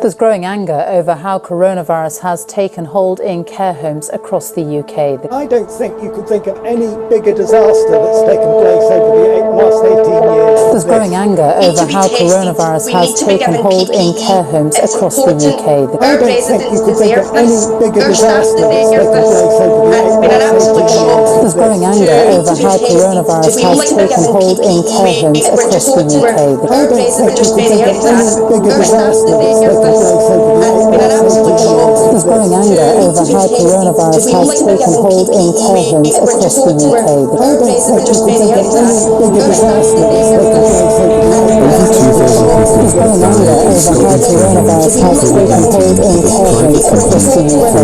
There's growing anger over how coronavirus has taken hold in care homes across the UK. I don't think you could think of any bigger disaster that's taken place over the last 18 years. There's growing anger over how coronavirus has taken hold in care homes across the UK. I don't think you could think of any bigger disaster that's taken place over the last 18 years. There's growing anger over how coronavirus has taken hold in care homes across the UK. I don't think you could think of any bigger disaster that's taken place over the last 18 years. There's growing anger over how coronavirus has taken hold in care homes across the UK. I don't think you could think of any bigger disaster that's taken place over the last 18 years. There's growing anger over how coronavirus has taken hold in care homes across the UK.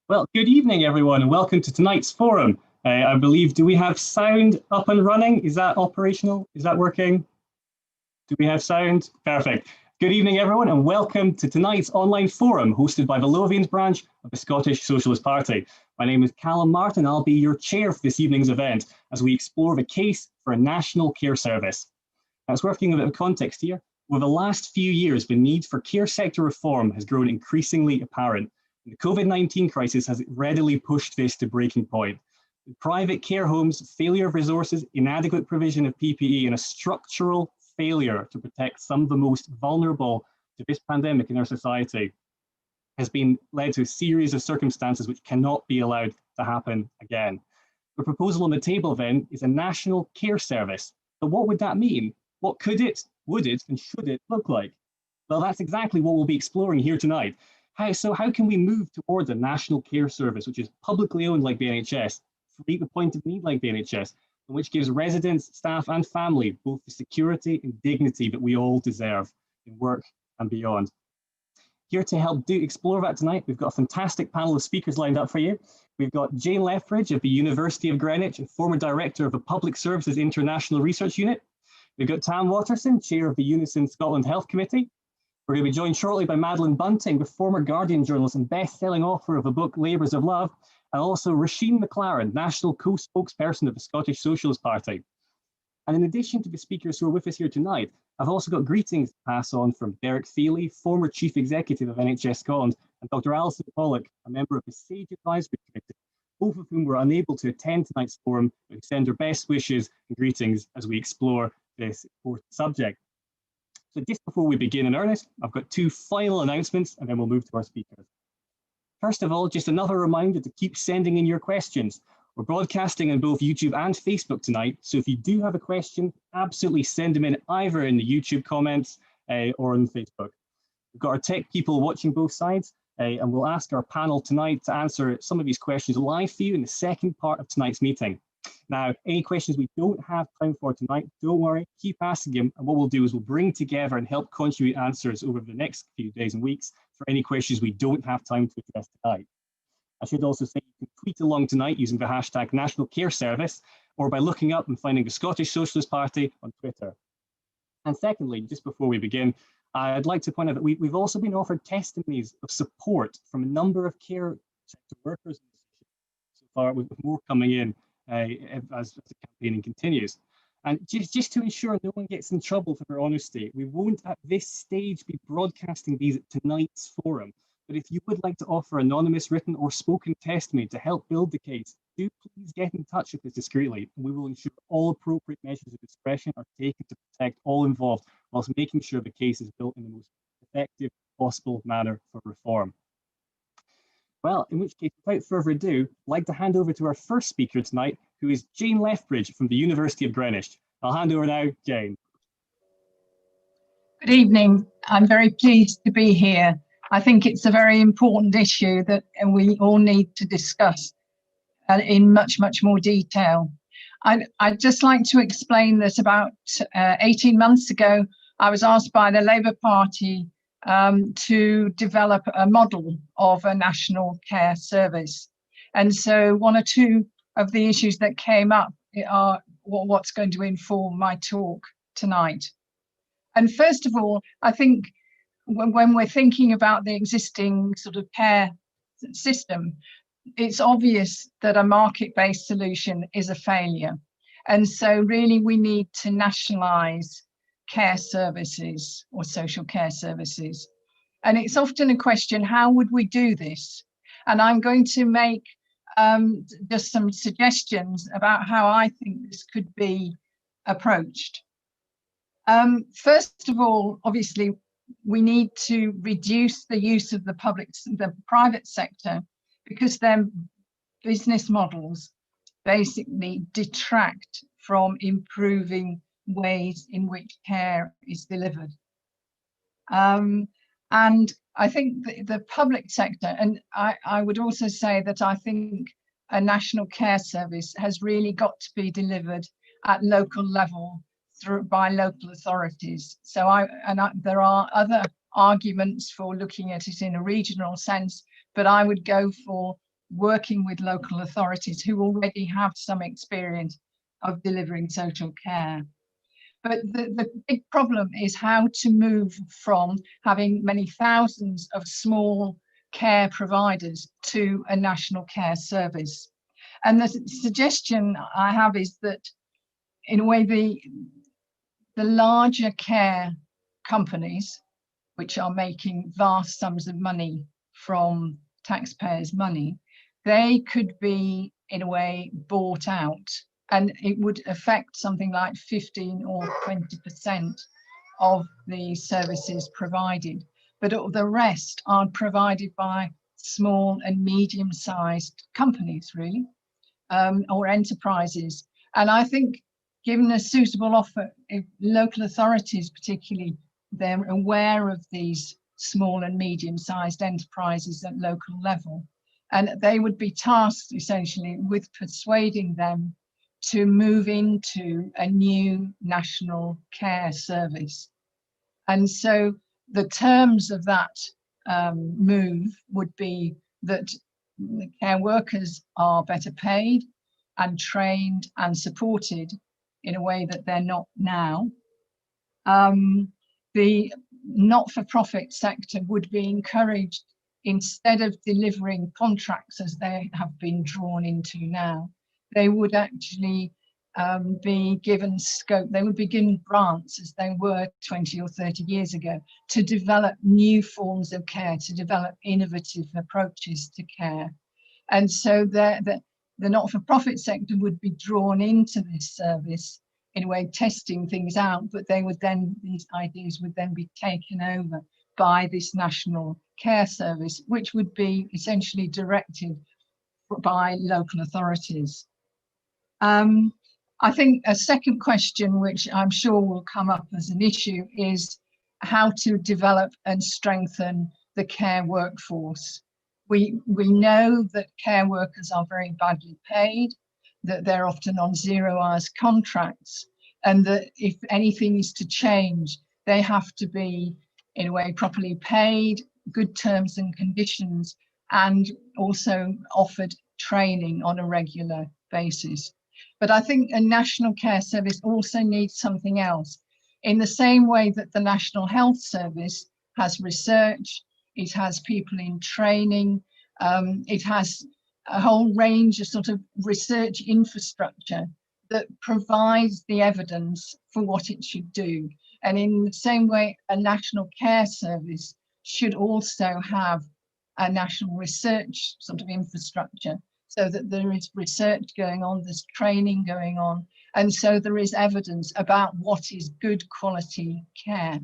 Well, good evening, everyone, and welcome to tonight's forum. I believe, do we have sound up and running? Is that operational? Is that working? Do we have sound? Perfect. Good evening, everyone, and welcome to tonight's online forum hosted by the Lothians branch of the Scottish Socialist Party. My name is Calum Martin. I'll be your chair for this evening's event as we explore the case for a national care service. Now, it's worth giving a bit of context here. Over the last few years, the need for care sector reform has grown increasingly apparent. The COVID-19 crisis has readily pushed this to breaking point. Private care homes, failure of resources, inadequate provision of PPE, and a structural failure to protect some of the most vulnerable to this pandemic in our society has been led to a series of circumstances which cannot be allowed to happen again. The proposal on the table then is a national care service. But what would that mean? What could it, would it, and should it look like? Well, that's exactly what we'll be exploring here tonight. How can we move towards a national care service, which is publicly owned like the NHS, meet the point of need like the NHS, and which gives residents, staff and family both the security and dignity that we all deserve in work and beyond. Here to help explore that tonight, we've got a fantastic panel of speakers lined up for you. We've got Jane Lethbridge of the University of Greenwich and former director of the Public Services International Research Unit. We've got Tam Watersone, chair of the UNISON Scotland Health Committee. We're going to be joined shortly by Madeline Bunting, the former Guardian journalist and best-selling author of the book Labours of Love, and also Róisín McLaren, national co-spokesperson of the Scottish Socialist Party. And in addition to the speakers who are with us here tonight, I've also got greetings to pass on from Derek Feely, former Chief Executive of NHS Scotland, and Dr. Alison Pollock, a member of the SAGE Advisory Committee, both of whom were unable to attend tonight's forum, but who send their best wishes and greetings as we explore this important subject. So just before we begin in earnest, I've got two final announcements and then we'll move to our speakers. First of all, just another reminder to keep sending in your questions. We're broadcasting on both YouTube and Facebook tonight, so if you do have a question, absolutely send them in either in the YouTube comments or on Facebook. We've got our tech people watching both sides, And we'll ask our panel tonight to answer some of these questions live for you in the second part of tonight's meeting. Now, any questions we don't have time for tonight, don't worry, keep asking them. And what we'll do is we'll bring together and help contribute answers over the next few days and weeks for any questions we don't have time to address tonight. I should also say you can tweet along tonight using the hashtag National Care Service, or by looking up and finding the Scottish Socialist Party on Twitter. And secondly, just before we begin, I'd like to point out that we've also been offered testimonies of support from a number of care sector workers so far, with more coming in as the campaigning continues. And just to ensure no one gets in trouble for their honesty, we won't at this stage be broadcasting these at tonight's forum. But if you would like to offer anonymous written or spoken testimony to help build the case, do please get in touch with us discreetly, and we will ensure all appropriate measures of discretion are taken to protect all involved, whilst making sure the case is built in the most effective possible manner for reform. Well, in which case, without further ado, I'd like to hand over to our first speaker tonight, who is Jane Lethbridge from the University of Greenwich. I'll hand over now, Jane. Good evening. I'm very pleased to be here. I think it's a very important issue that we all need to discuss in much more detail. I'd just like to explain that about 18 months ago, I was asked by the Labour Party to develop a model of a national care service. And so one or two of the issues that came up are what's going to inform my talk tonight. And first of all, I think when we're thinking about the existing sort of care system, it's obvious that a market-based solution is a failure. And so really we need to nationalise care services or social care services. And it's often a question, how would we do this? And I'm going to make just some suggestions about how I think this could be approached. First of all, obviously, we need to reduce the use of the private sector, because their business models basically detract from improving ways in which care is delivered. And I think the public sector, and I would also say that I think a national care service has really got to be delivered at local level by local authorities. So there are other arguments for looking at it in a regional sense, but I would go for working with local authorities who already have some experience of delivering social care. But the big problem is how to move from having many thousands of small care providers to a national care service. And the suggestion I have is that, in a way, the larger care companies, which are making vast sums of money from taxpayers' money, they could be, in a way, bought out, and it would affect something like 15 or 20% of the services provided. But the rest are provided by small and medium-sized companies, really, or enterprises. And I think, given a suitable offer, if local authorities particularly, they're aware of these small and medium-sized enterprises at local level, and they would be tasked essentially with persuading them to move into a new national care service. And so the terms of that move would be that the care workers are better paid and trained and supported in a way that they're not now. The not-for-profit sector would be encouraged, instead of delivering contracts as they have been drawn into now, they would actually be given scope, they would be given grants as they were 20 or 30 years ago to develop new forms of care, to develop innovative approaches to care. And so the not-for-profit sector would be drawn into this service, in a way testing things out, but these ideas would then be taken over by this national care service, which would be essentially directed by local authorities. I think a second question, which I'm sure will come up as an issue, is how to develop and strengthen the care workforce. We know that care workers are very badly paid, that they're often on 0 hours contracts, and that if anything is to change, they have to be, in a way, properly paid, good terms and conditions, and also offered training on a regular basis. But I think a national care service also needs something else. In the same way that the National Health Service has research, it has people in training, it has a whole range of sort of research infrastructure that provides the evidence for what it should do. And in the same way, a national care service should also have a national research sort of infrastructure, so that there is research going on, there's training going on, and so there is evidence about what is good quality care.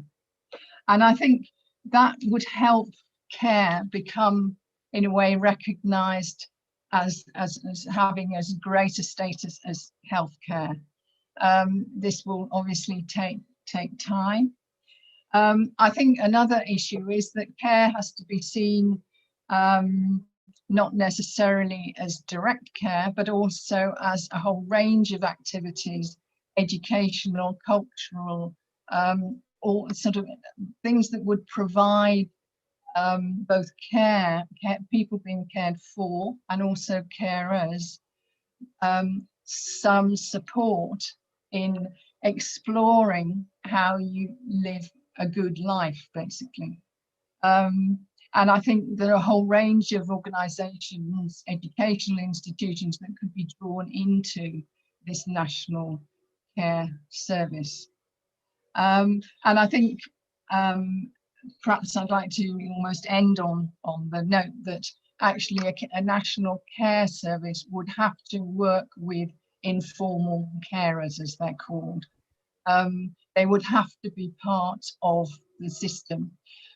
And I think that would help care become, in a way, recognised as having as great a status as healthcare. This will obviously take time. I think another issue is that care has to be seen not necessarily as direct care, but also as a whole range of activities, educational, cultural, all sort of things that would provide both people being cared for, and also carers, some support in exploring how you live a good life, basically. And I think there are a whole range of organisations, educational institutions that could be drawn into this national care service. And I think perhaps I'd like to almost end on the note that actually a national care service would have to work with informal carers, as they're called. They would have to be part of the system.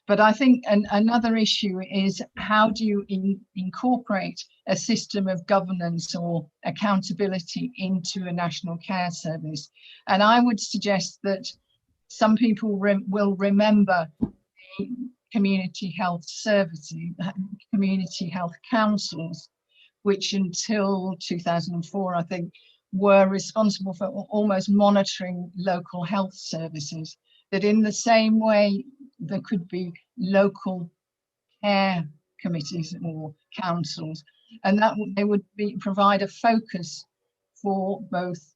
But I think another issue is, how do you incorporate a system of governance or accountability into a national care service? And I would suggest that some people will remember the community health services, community health councils, which until 2004, I think, were responsible for almost monitoring local health services. That in the same way, there could be local care committees or councils, and that they would provide a focus for both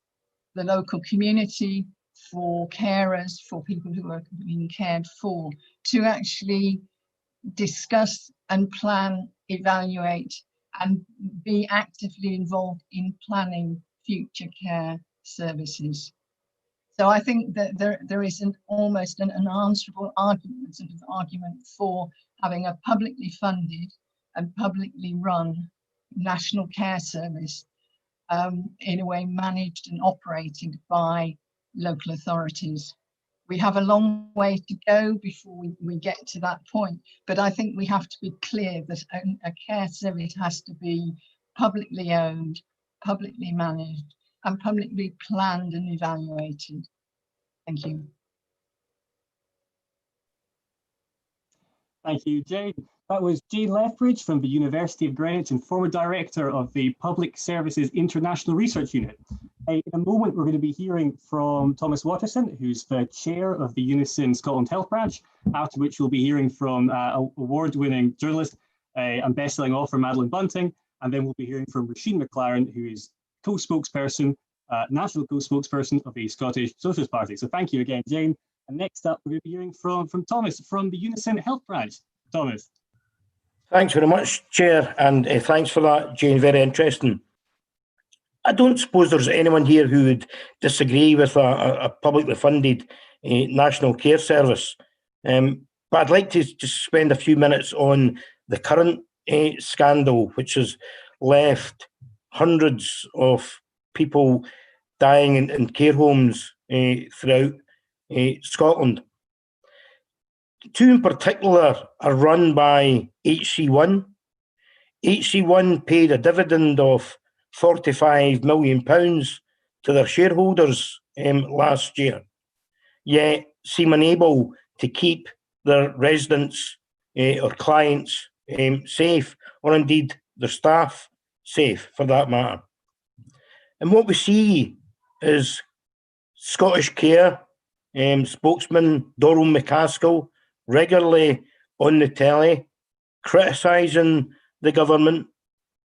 the local community, for carers, for people who are being cared for, to actually discuss and plan, evaluate, and be actively involved in planning future care services. So I think that there is almost an unanswerable argument, sort of argument for having a publicly funded and publicly run national care service, in a way managed and operated by local authorities. We have a long way to go before we get to that point, but I think we have to be clear that a care service has to be publicly owned, publicly managed, and publicly planned and evaluated. Thank you. Thank you, Jane. That was Jane Lethbridge from the University of Greenwich and former director of the Public Services International Research Unit. In a moment, we're going to be hearing from Thomas Watersone, who's the chair of the UNISON Scotland Health Branch, after which we'll be hearing from award-winning journalist and best-selling author Madeline Bunting, and then we'll be hearing from Róisín McLaren, who is co-spokesperson, national co-spokesperson of the Scottish Socialist Party. So thank you again, Jane. And next up, we're going to be hearing from Thomas from the UNISON Health Branch. Thomas. Thanks very much, Chair, and thanks for that, Jane. Very interesting. I don't suppose there's anyone here who would disagree with a publicly funded national care service. But I'd like to just spend a few minutes on the current scandal, which has left hundreds of people dying in care homes throughout Scotland. Two in particular are run by HC1. HC1 paid a dividend of £45 million to their shareholders last year, yet seem unable to keep their residents or clients safe, or indeed their staff safe for that matter. And what we see is Scottish Care spokesman Donald McCaskill regularly on the telly criticising the government,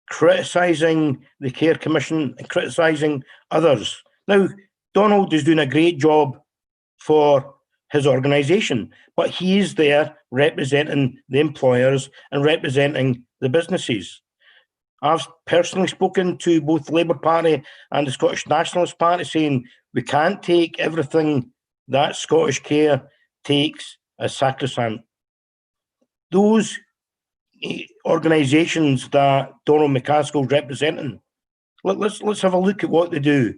criticising the Care Commission and criticising others. Now, Donald is doing a great job for his organisation, but he is there representing the employers and representing the businesses. I've personally spoken to both the Labour Party and the Scottish Nationalist Party saying we can't take everything that Scottish Care takes as sacrosanct. Those organisations that Donald McCaskill is representing, let's have a look at what they do.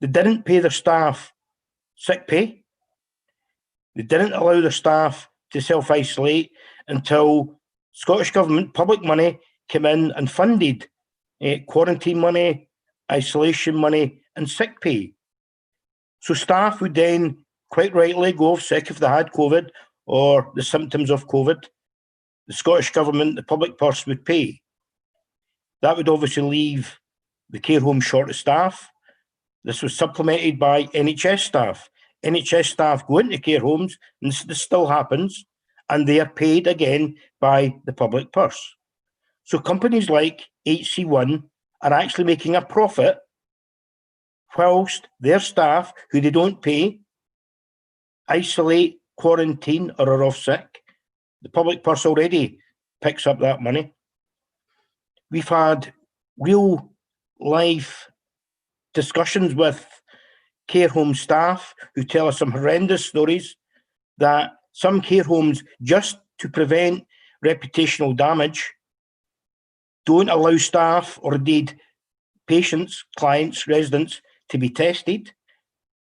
They didn't pay their staff sick pay. They didn't allow their staff to self-isolate until Scottish Government public money came in and funded quarantine money, isolation money and sick pay. So staff would then quite rightly go off sick if they had COVID or the symptoms of COVID. The Scottish Government, the public purse would pay. That would obviously leave the care home short of staff. This was supplemented by NHS staff. NHS staff go into care homes, and this still happens, and they are paid again by the public purse. So companies like HC1 are actually making a profit whilst their staff, who they don't pay, isolate, quarantine, or are off sick. The public purse already picks up that money. We've had real life discussions with care home staff who tell us some horrendous stories that some care homes, just to prevent reputational damage, don't allow staff or indeed patients, clients, residents to be tested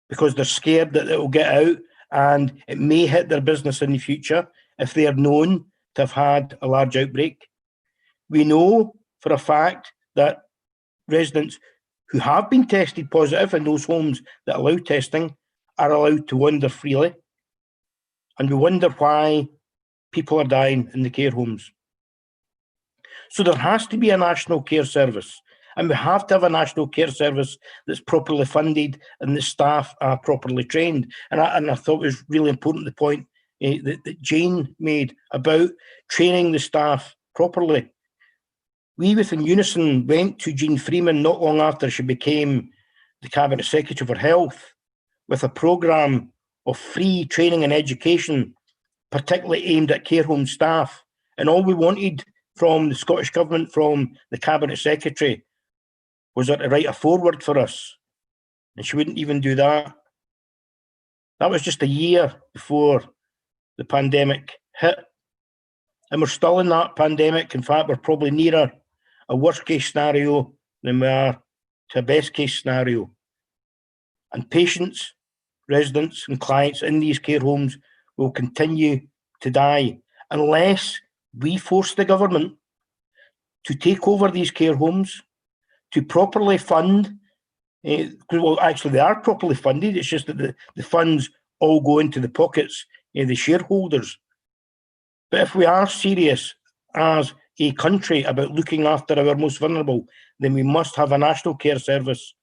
because they're scared that it will get out and it may hit their business in the future if they are known to have had a large outbreak. We know for a fact that residents who have been tested positive in those homes that allow testing are allowed to wander freely. And we wonder why people are dying in the care homes. So there has to be a national care service, and we have to have a national care service that's properly funded and the staff are properly trained. And I thought it was really important, the point that Jane made about training the staff properly. We within UNISON went to Jean Freeman not long after she became the Cabinet Secretary for Health with a programme of free training and education, particularly aimed at care home staff. And all we wanted from the Scottish Government, from the Cabinet Secretary, was her to write a foreword for us. And she wouldn't even do that. That was just a year before the pandemic hit. And we're still in that pandemic. In fact, we're probably nearer a worst case scenario than we are to a best case scenario. And patients, residents and clients in these care homes will continue to die unless we force the government to take over these care homes, to properly fund. Well, actually, they are properly funded. It's just that the funds all go into the pockets of the shareholders. But if we are serious as a country about looking after our most vulnerable, then we must have a national care service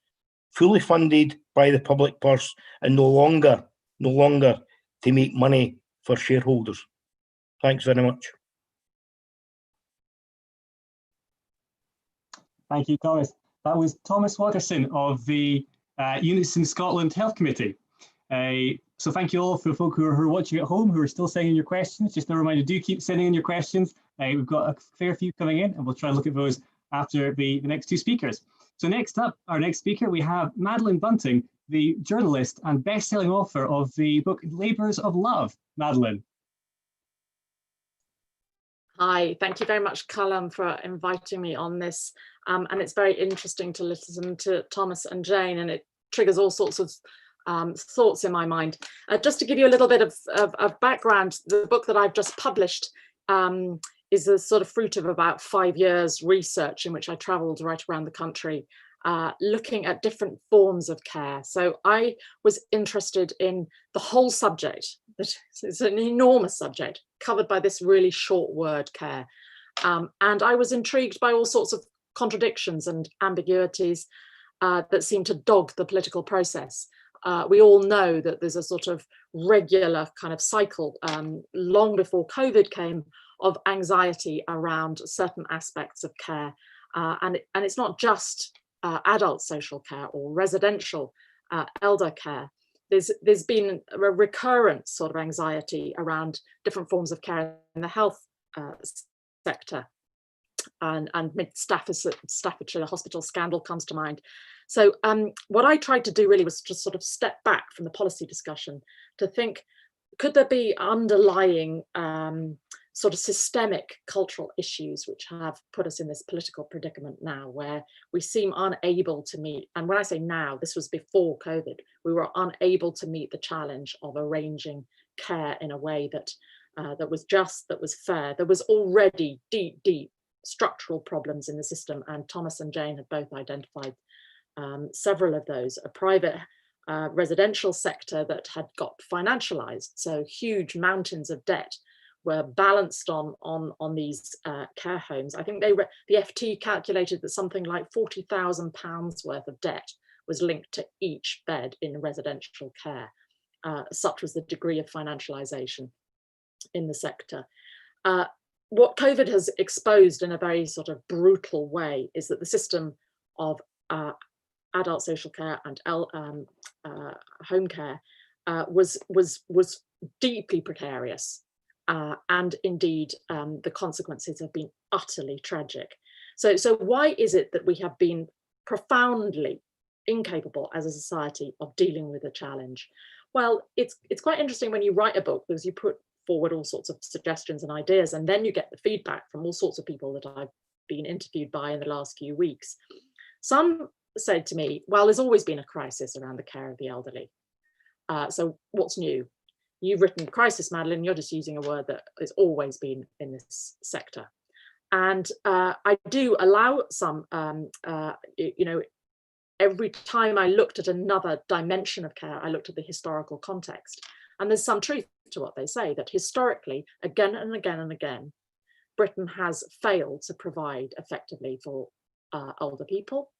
fully funded by the public purse and no longer to make money for shareholders. Thanks very much. Thank you, Thomas. That was Thomas Watersone of the UNISON Scotland Health Committee. So thank you all for the folk who are watching at home, who are still sending your questions. Just a reminder, do keep sending in your questions. We've got a fair few coming in, and we'll try and look at those after the next two speakers. So next up, our next speaker, we have Madeline Bunting, the journalist and best-selling author of the book Labours of Love. Madeline. Hi, thank you very much, Calum, for inviting me on this. And it's very interesting to listen to Thomas and Jane, and it triggers all sorts of thoughts in my mind. Just to give you a little bit of background, the book that I've just published is a sort of fruit of about 5 years research in which I travelled right around the country looking at different forms of care. So I was interested in the whole subject. It's an enormous subject covered by this really short word, care. And I was intrigued by all sorts of contradictions and ambiguities that seem to dog the political process. We all know that there's a sort of regular kind of cycle long before COVID came of anxiety around certain aspects of care. And it's not just adult social care or residential elder care. There's been a recurrent sort of anxiety around different forms of care in the health sector. And Mid-Staffordshire hospital scandal comes to mind. So what I tried to do really was just sort of step back from the policy discussion to think, could there be underlying sort of systemic cultural issues which have put us in this political predicament now, where we seem unable to meet, and when I say now, this was before COVID, we were unable to meet the challenge of arranging care in a way that that was just, that was fair. There was already deep structural problems in the system, and Thomas and Jane have both identified several of those. A private residential sector that had got financialized, so huge mountains of debt were balanced on these care homes. I think the FT calculated that something like £40,000 worth of debt was linked to each bed in residential care. Such was the degree of financialization in the sector. What COVID has exposed in a very sort of brutal way is that the system of adult social care and home care was deeply precarious, and indeed the consequences have been utterly tragic. So why is it that we have been profoundly incapable as a society of dealing with the challenge? Well, it's quite interesting when you write a book, because you put forward all sorts of suggestions and ideas, and then you get the feedback from all sorts of people that I've been interviewed by in the last few weeks. Some said to me, well, there's always been a crisis around the care of the elderly. So what's new? You've written crisis, Madeline, you're just using a word that has always been in this sector. And I do allow some, you know, every time I looked at another dimension of care, I looked at the historical context. And there's some truth to what they say, that historically, again and again and again, Britain has failed to provide effectively for older people.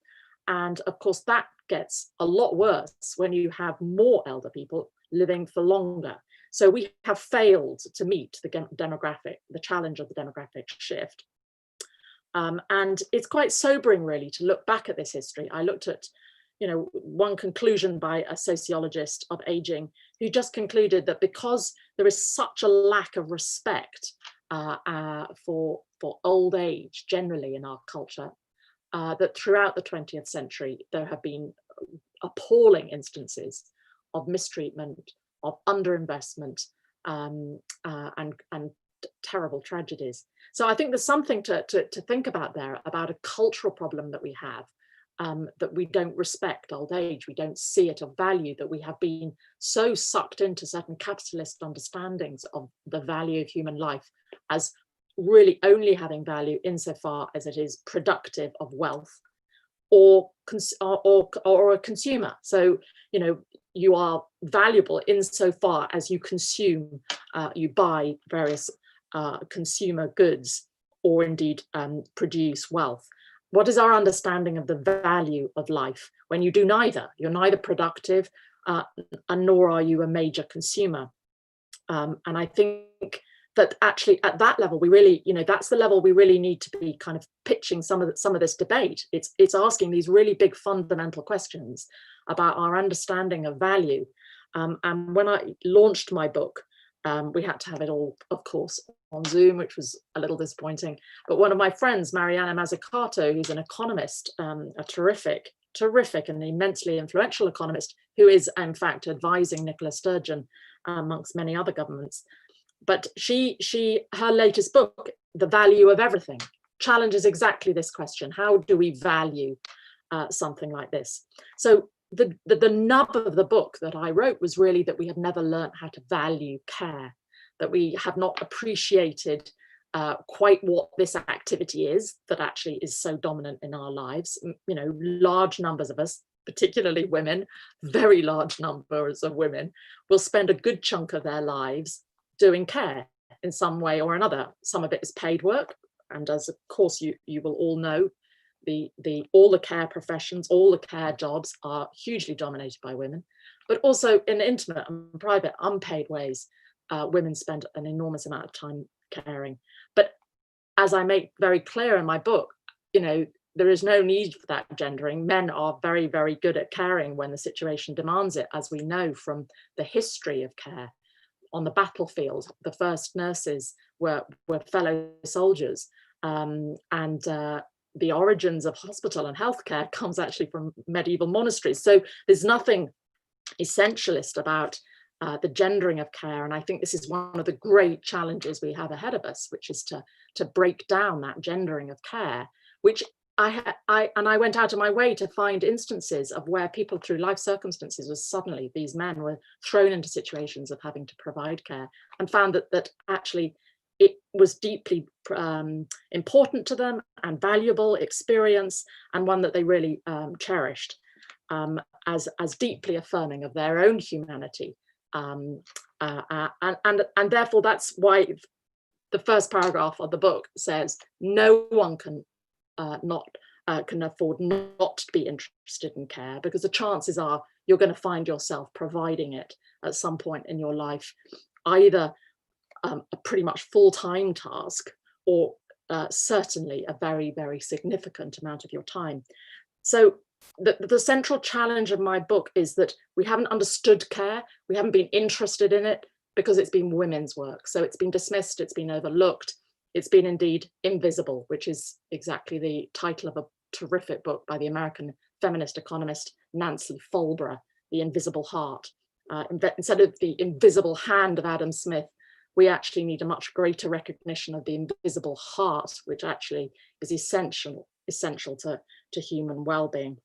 And of course, that gets a lot worse when you have more elder people living for longer. So we have failed to meet the challenge of the demographic shift. And it's quite sobering, really, to look back at this history. I looked at, you know, one conclusion by a sociologist of aging who just concluded that because there is such a lack of respect for old age generally in our culture, that throughout the 20th century, there have been appalling instances of mistreatment, of underinvestment, and terrible tragedies. So I think there's something to think about there, about a cultural problem that we have, that we don't respect old age, we don't see it of value, that we have been so sucked into certain capitalist understandings of the value of human life as really only having value insofar as it is productive of wealth or a consumer. So, you know, you are valuable insofar as you consume, you buy various consumer goods, or indeed produce wealth. What is our understanding of the value of life when you do neither? You're neither productive and nor are you a major consumer. And I think that actually at that level, we really, you know, that's the level we really need to be kind of pitching some of this debate. It's asking these really big fundamental questions about our understanding of value. And when I launched my book, we had to have it all, of course, on Zoom, which was a little disappointing. But one of my friends, Mariana Mazzucato, who's an economist, a terrific and immensely influential economist, who is in fact advising Nicola Sturgeon amongst many other governments. But her latest book, The Value of Everything, challenges exactly this question. How do we value something like this? So the nub of the book that I wrote was really that we have never learned how to value care, that we have not appreciated quite what this activity is that actually is so dominant in our lives. You know, large numbers of us, particularly women, very large numbers of women, will spend a good chunk of their lives doing care in some way or another. Some of it is paid work, and as of course you will all know, all the care professions, all the care jobs are hugely dominated by women, but also in intimate and private unpaid ways, women spend an enormous amount of time caring. But as I make very clear in my book, you know, there is no need for that gendering. Men are very, very good at caring when the situation demands it, as we know from the history of care. On the battlefield, the first nurses were fellow soldiers, and the origins of hospital and healthcare comes actually from medieval monasteries. So there's nothing essentialist about the gendering of care, and I think this is one of the great challenges we have ahead of us, which is to break down that gendering of care, which I went out of my way to find instances of where people through life circumstances was suddenly these men were thrown into situations of having to provide care, and found that actually it was deeply important to them and valuable experience, and one that they really cherished as deeply affirming of their own humanity. And therefore that's why the first paragraph of the book says no one can can afford not to be interested in care, because the chances are you're going to find yourself providing it at some point in your life, either a pretty much full-time task, or certainly a very, very significant amount of your time. So the central challenge of my book is that we haven't understood care, we haven't been interested in it, because it's been women's work. So it's been dismissed, it's been overlooked, it's been indeed invisible, which is exactly the title of a terrific book by the American feminist economist Nancy Folbra, The Invisible Heart. Instead of the invisible hand of Adam Smith, we actually need a much greater recognition of the invisible heart, which actually is essential to human well-being.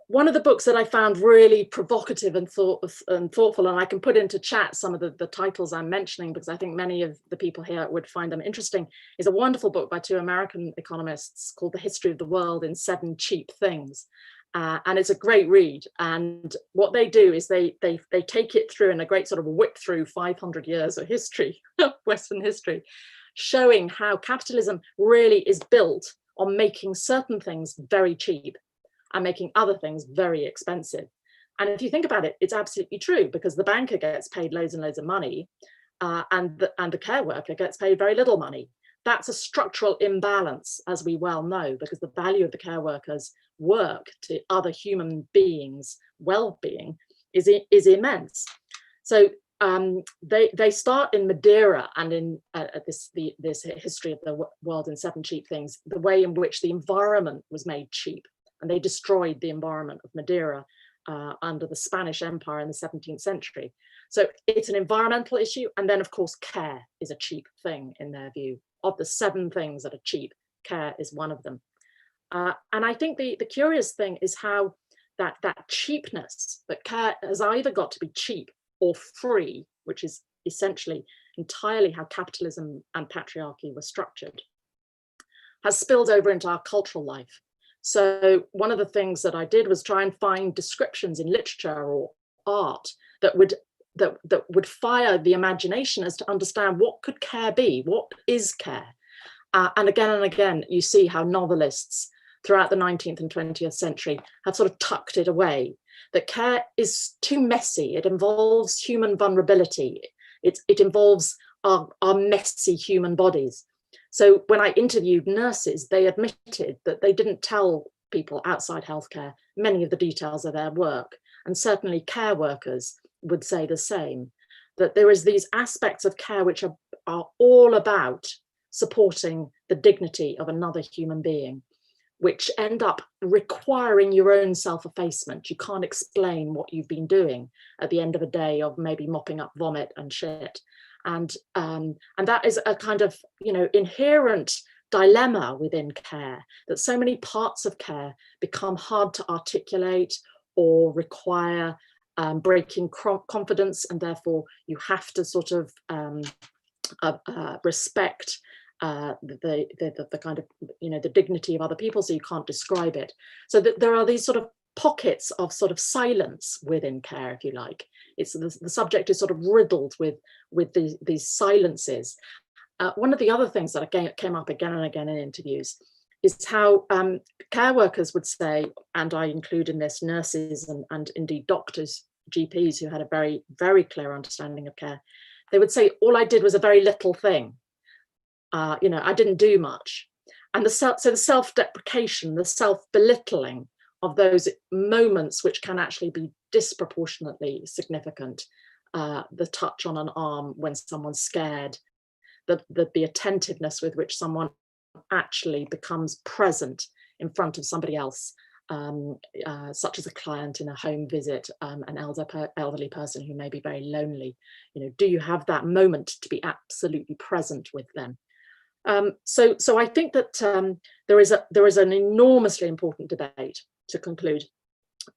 One of the books that I found really provocative and thoughtful, and I can put into chat some of the titles I'm mentioning because I think many of the people here would find them interesting, is a wonderful book by two American economists called The History of the World in 7 Cheap Things. And it's a great read. And what they do is they take it through in a great sort of whip through 500 years of history, Western history, showing how capitalism really is built on making certain things very cheap and making other things very expensive. And if you think about it, it's absolutely true, because the banker gets paid loads and loads of money, and the care worker gets paid very little money. That's a structural imbalance, as we well know, because the value of the care worker's work to other human beings' well-being is immense. So they start in Madeira and in this history of the world in 7 cheap things, the way in which the environment was made cheap, and they destroyed the environment of Madeira under the Spanish Empire in the 17th century. So it's an environmental issue, and then of course care is a cheap thing in their view. Of the 7 things that are cheap, care is one of them. And I think the curious thing is how that cheapness, that care has either got to be cheap or free, which is essentially entirely how capitalism and patriarchy were structured, has spilled over into our cultural life. So one of the things that I did was try and find descriptions in literature or art that would fire the imagination as to understand what could care be, what is care. And again, you see how novelists throughout the 19th and 20th century have sort of tucked it away, that care is too messy. It involves human vulnerability. It involves our messy human bodies. So when I interviewed nurses, they admitted that they didn't tell people outside healthcare many of the details of their work. And certainly care workers would say the same, that there is these aspects of care which are all about supporting the dignity of another human being, which end up requiring your own self-effacement. You can't explain what you've been doing at the end of a day of maybe mopping up vomit and shit. And that is a kind of, inherent dilemma within care, that so many parts of care become hard to articulate or require breaking confidence, and therefore you have to sort of respect the kind of, the dignity of other people, so you can't describe it. So that there are these sort of pockets of sort of silence within care, if you like. It's the subject is sort of riddled with these silences. One of the other things that came up again and again in interviews is how care workers would say, and I include in this nurses and indeed doctors, GPs who had a very, very clear understanding of care. They would say, all I did was a very little thing. I didn't do much. And the self-deprecation, the self-belittling of those moments which can actually be disproportionately significant, the touch on an arm when someone's scared, the attentiveness with which someone actually becomes present in front of somebody else, such as a client in a home visit, an elderly person who may be very lonely. Do you have that moment to be absolutely present with them? So I think that there is an enormously important debate to conclude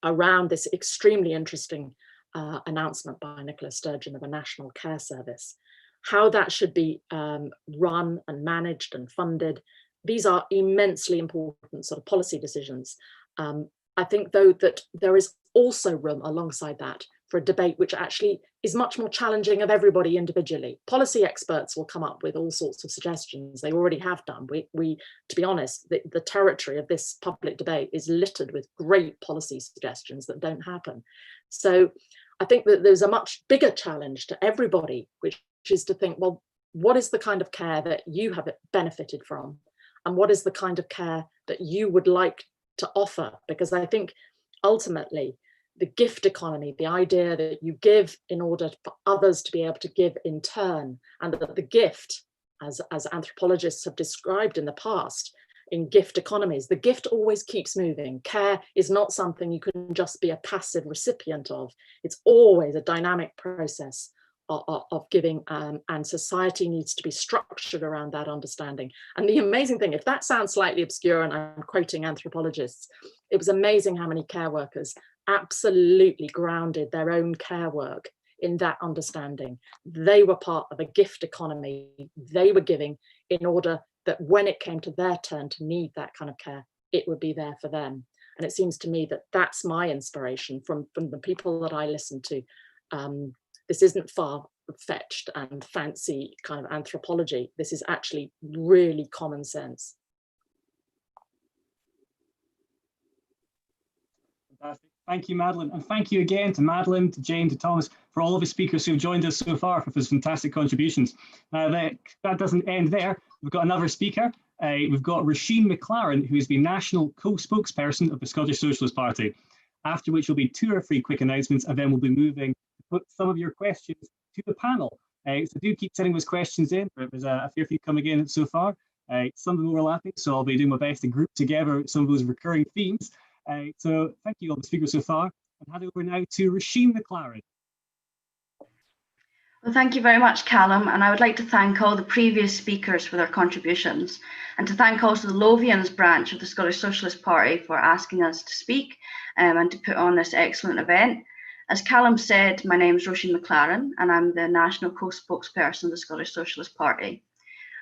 around this extremely interesting announcement by Nicola Sturgeon of a national care service. How that should be run and managed and funded. These are immensely important sort of policy decisions. I think, though, that there is also room alongside that for a debate which actually is much more challenging of everybody individually. Policy experts will come up with all sorts of suggestions. They already have done. We to be honest, the territory of this public debate is littered with great policy suggestions that don't happen. So I think that there's a much bigger challenge to everybody, which is to think, well, what is the kind of care that you have benefited from? And what is the kind of care that you would like to offer? Because I think ultimately the gift economy, the idea that you give in order for others to be able to give in turn, and that the gift, as anthropologists have described in the past, in gift economies, the gift always keeps moving. Care is not something you can just be a passive recipient of. It's always a dynamic process of giving, and society needs to be structured around that understanding. And the amazing thing, if that sounds slightly obscure and I'm quoting anthropologists, it was amazing how many care workers absolutely grounded their own care work in that understanding. They were part of a gift economy. They were giving in order that when it came to their turn to need that kind of care, it would be there for them. And it seems to me that that's my inspiration from the people that I listen to. This isn't far-fetched and fancy kind of anthropology. This is actually really common sense. Fantastic. Thank you, Madeline. And thank you again to Madeline, to Jane, to Thomas, for all of the speakers who've joined us so far with those fantastic contributions. That doesn't end there. We've got another speaker. We've got Róisín McLaren, who is the national co-spokesperson of the Scottish Socialist Party, after which will be 2 or 3 quick announcements, and then we'll be moving to put some of your questions to the panel. So do keep sending those questions in. There's a fair few coming in so far. Some of them overlapping, so I'll be doing my best to group together some of those recurring themes. So thank you all the speakers so far, and hand over now to Róisín McLaren. Well, thank you very much, Calum, and I would like to thank all the previous speakers for their contributions, and to thank also the Lothians branch of the Scottish Socialist Party for asking us to speak and to put on this excellent event. As Calum said, my name is Róisín McLaren, and I'm the national co-spokesperson of the Scottish Socialist Party.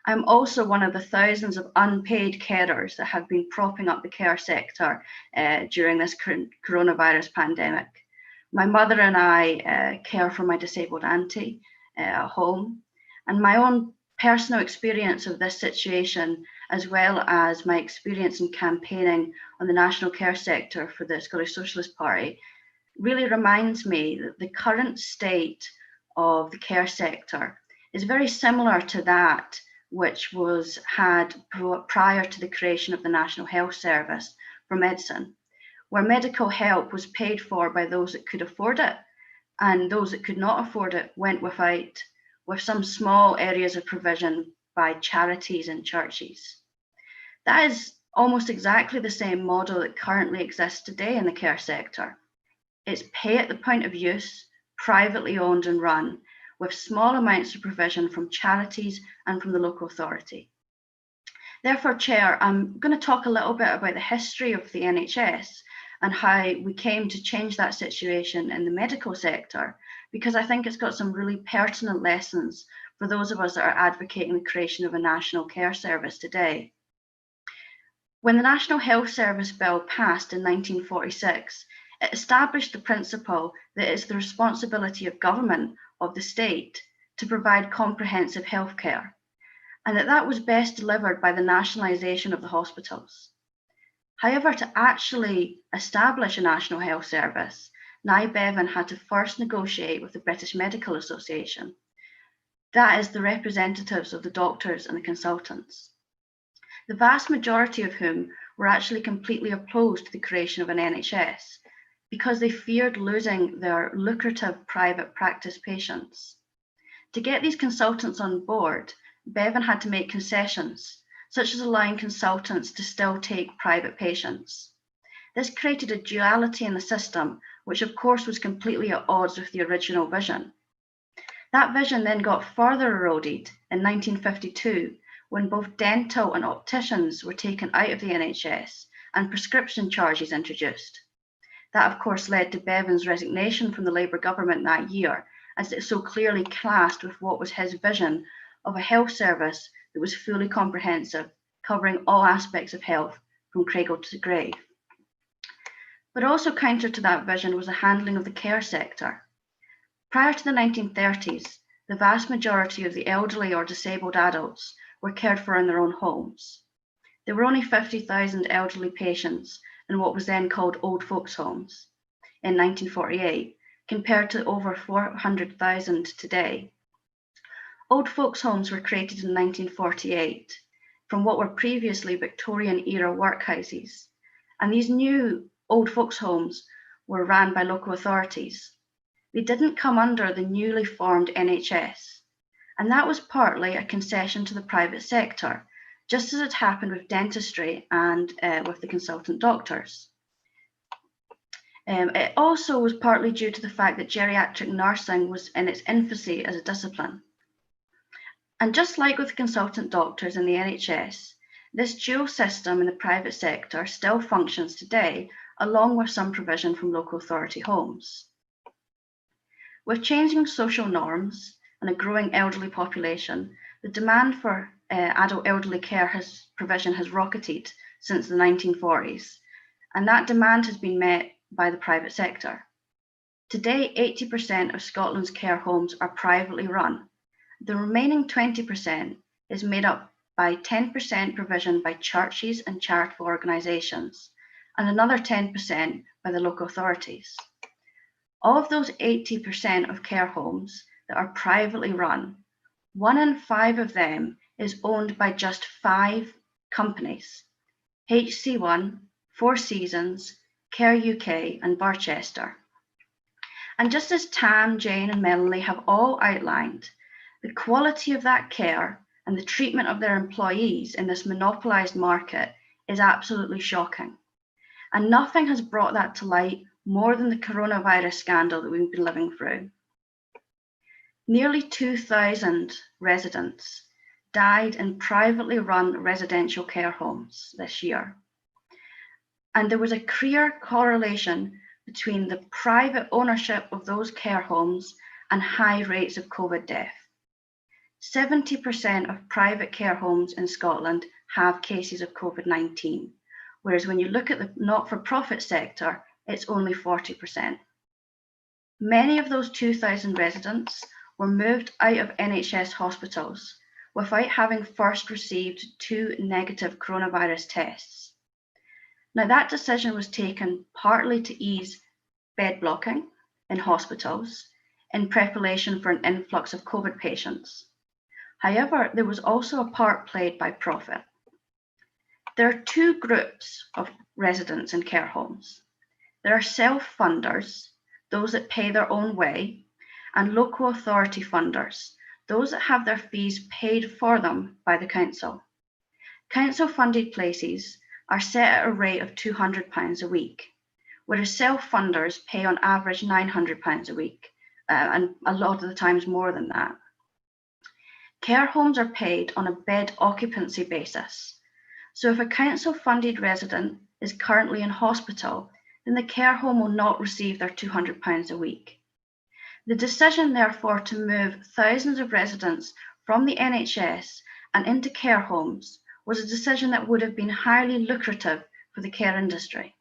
I'm also one of the thousands of unpaid carers that have been propping up the care sector during this coronavirus pandemic. My mother and I care for my disabled auntie at home, and my own personal experience of this situation, as well as my experience in campaigning on the national care sector for the Scottish Socialist Party, really reminds me that the current state of the care sector is very similar to that which was had prior to the creation of the National Health Service for medicine, where medical help was paid for by those that could afford it, and those that could not afford it went without, with some small areas of provision by charities and churches. That is almost exactly the same model that currently exists today in the care sector. It's pay at the point of use, privately owned and run, with small amounts of provision from charities and from the local authority. Therefore, Chair, I'm going to talk a little bit about the history of the NHS and how we came to change that situation in the medical sector, because I think it's got some really pertinent lessons for those of us that are advocating the creation of a national care service today. When the National Health Service Bill passed in 1946, it established the principle that it's the responsibility of government, of the state, to provide comprehensive health care, and that was best delivered by the nationalisation of the hospitals. However, to actually establish a National Health Service, Nye Bevan had to first negotiate with the British Medical Association. That is the representatives of the doctors and the consultants, the vast majority of whom were actually completely opposed to the creation of an NHS because they feared losing their lucrative private practice patients. To get these consultants on board, Bevan had to make concessions, such as allowing consultants to still take private patients. This created a duality in the system, which of course was completely at odds with the original vision. That vision then got further eroded in 1952, when both dental and opticians were taken out of the NHS and prescription charges introduced. That of course led to Bevan's resignation from the Labour government that year, as it so clearly clashed with what was his vision of a health service that was fully comprehensive, covering all aspects of health from cradle to grave. But also counter to that vision was the handling of the care sector. Prior to the 1930s, the vast majority of the elderly or disabled adults were cared for in their own homes. There were only 50,000 elderly patients in what was then called old folks' homes in 1948, compared to over 400,000 today. Old folks' homes were created in 1948 from what were previously Victorian-era workhouses, and these new old folks' homes were ran by local authorities. They didn't come under the newly formed NHS, and that was partly a concession to the private sector, just as it happened with dentistry and with the consultant doctors. It also was partly due to the fact that geriatric nursing was in its infancy as a discipline. And just like with consultant doctors in the NHS, this dual system in the private sector still functions today, along with some provision from local authority homes. With changing social norms and a growing elderly population, the demand for adult elderly care provision has rocketed since the 1940s, and that demand has been met by the private sector. Today, 80% of Scotland's care homes are privately run. The remaining 20% is made up by 10% provision by churches and charitable organisations, and another 10% by the local authorities. Of those 80% of care homes that are privately run, 1 in 5 of them is owned by just 5 companies: HC1, Four Seasons, Care UK and Barchester. And just as Tam, Jane and Melanie have all outlined, the quality of that care and the treatment of their employees in this monopolised market is absolutely shocking. And nothing has brought that to light more than the coronavirus scandal that we've been living through. Nearly 2,000 residents died in privately run residential care homes this year. And there was a clear correlation between the private ownership of those care homes and high rates of COVID death. 70% of private care homes in Scotland have cases of COVID-19, whereas when you look at the not-for-profit sector, it's only 40%. Many of those 2,000 residents were moved out of NHS hospitals without having first received 2 negative coronavirus tests. Now, that decision was taken partly to ease bed blocking in hospitals in preparation for an influx of COVID patients. However, there was also a part played by profit. There are 2 groups of residents in care homes. There are self-funders, those that pay their own way, and local authority funders, those that have their fees paid for them by the council. Council-funded places are set at a rate of £200 a week, whereas self-funders pay on average £900 a week, and a lot of the times more than that. Care homes are paid on a bed occupancy basis. So if a council-funded resident is currently in hospital, then the care home will not receive their £200 a week. The decision, therefore, to move thousands of residents from the NHS and into care homes was a decision that would have been highly lucrative for the care industry.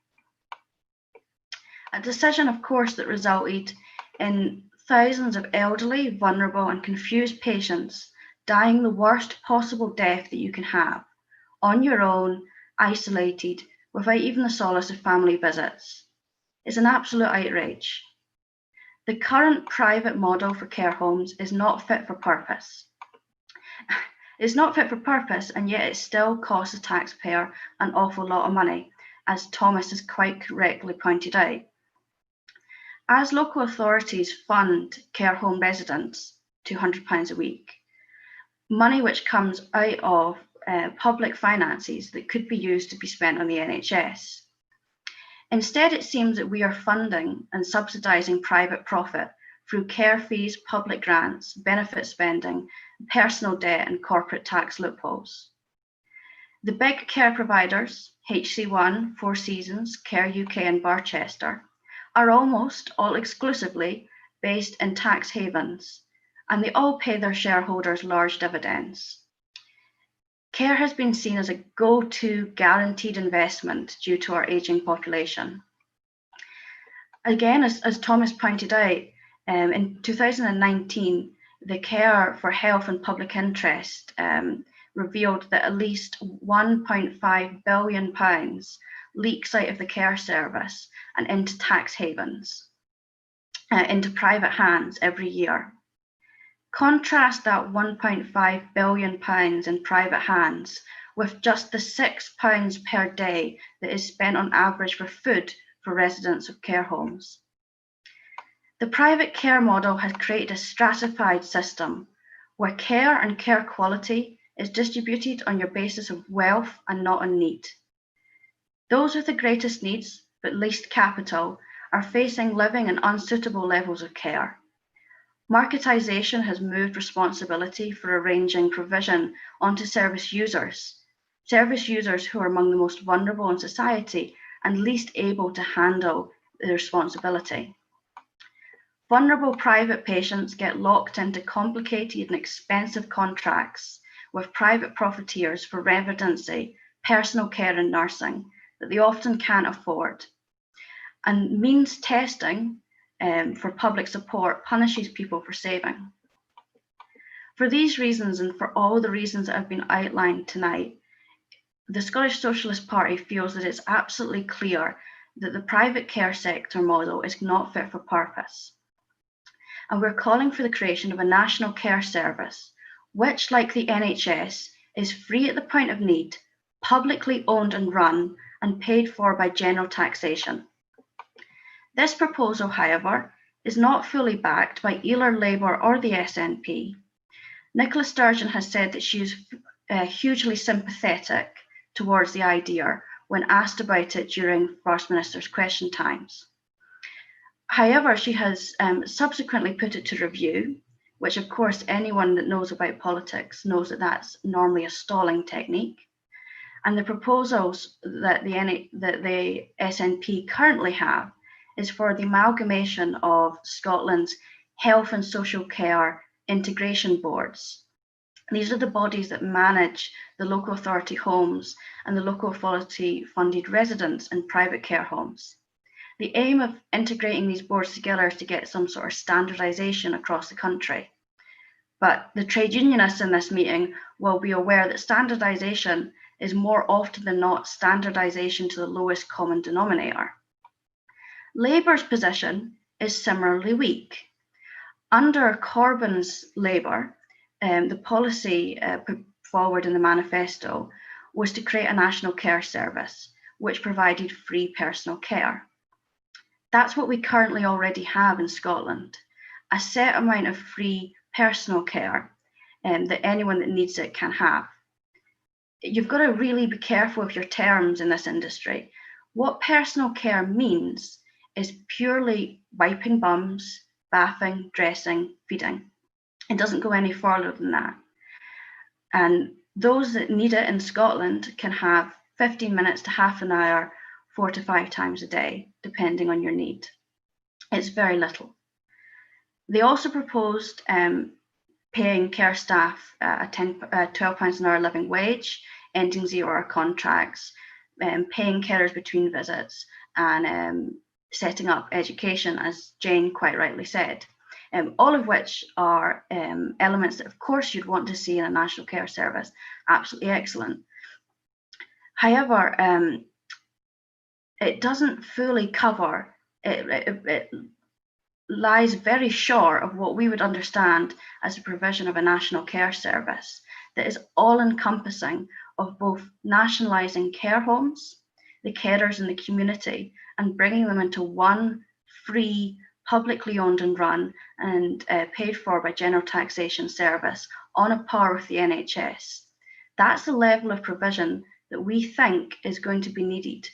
A decision, of course, that resulted in thousands of elderly, vulnerable and confused patients dying the worst possible death that you can have, on your own, isolated, without even the solace of family visits. It's an absolute outrage. The current private model for care homes is not fit for purpose. It's not fit for purpose, and yet it still costs the taxpayer an awful lot of money, as Thomas has quite correctly pointed out. As local authorities fund care home residents £200 a week, money which comes out of public finances that could be used to be spent on the NHS. Instead, it seems that we are funding and subsidising private profit through care fees, public grants, benefit spending, personal debt and corporate tax loopholes. The big care providers, HC1, Four Seasons, Care UK and Barchester, are almost all exclusively based in tax havens, and they all pay their shareholders large dividends. Care has been seen as a go-to guaranteed investment due to our ageing population. Again, as Thomas pointed out, in 2019, the Care for Health and Public Interest revealed that at least £1.5 billion leaks out of the care service and into tax havens, into private hands every year. Contrast that £1.5 billion in private hands with just the £6 per day that is spent on average for food for residents of care homes. The private care model has created a stratified system where care and care quality is distributed on your basis of wealth and not on need. Those with the greatest needs but least capital are facing living in unsuitable levels of care. Marketisation has moved responsibility for arranging provision onto service users who are among the most vulnerable in society and least able to handle the responsibility. Vulnerable private patients get locked into complicated and expensive contracts with private profiteers for residency, personal care and nursing that they often can't afford. And means testing for public support punishes people for saving. For these reasons, and for all the reasons that have been outlined tonight, the Scottish Socialist Party feels that it's absolutely clear that the private care sector model is not fit for purpose. And we're calling for the creation of a national care service, which, like the NHS, is free at the point of need, publicly owned and run, and paid for by general taxation. This proposal, however, is not fully backed by either Labour or the SNP. Nicola Sturgeon has said that she is hugely sympathetic towards the idea when asked about it during First Minister's question times. However, she has subsequently put it to review, which of course anyone that knows about politics knows that that's normally a stalling technique. And the proposals that the SNP currently have is for the amalgamation of Scotland's health and social care integration boards. These are the bodies that manage the local authority homes and the local authority funded residents in private care homes. The aim of integrating these boards together is to get some sort of standardisation across the country. But the trade unionists in this meeting will be aware that standardisation is more often than not standardisation to the lowest common denominator. Labour's position is similarly weak. Under Corbyn's Labour, the policy put forward in the manifesto was to create a national care service which provided free personal care. That's what we currently already have in Scotland, a set amount of free personal care that anyone that needs it can have. You've got to really be careful with your terms in this industry. What personal care means is purely wiping bums, bathing, dressing, feeding. It doesn't go any further than that. And those that need it in Scotland can have 15 minutes to half an hour, 4 to 5 times a day, depending on your need. It's very little. They also proposed paying care staff £12 an hour living wage, ending 0-hour contracts, paying carers between visits, and setting up education, as Jane quite rightly said. All of which are elements that, of course, you'd want to see in a national care service. Absolutely excellent. However, it doesn't fully cover, it lies very short of what we would understand as the provision of a national care service that is all-encompassing of both nationalising care homes, the carers in the community, and bringing them into one free, publicly owned and run and paid for by general taxation service on a par with the NHS. That's the level of provision that we think is going to be needed.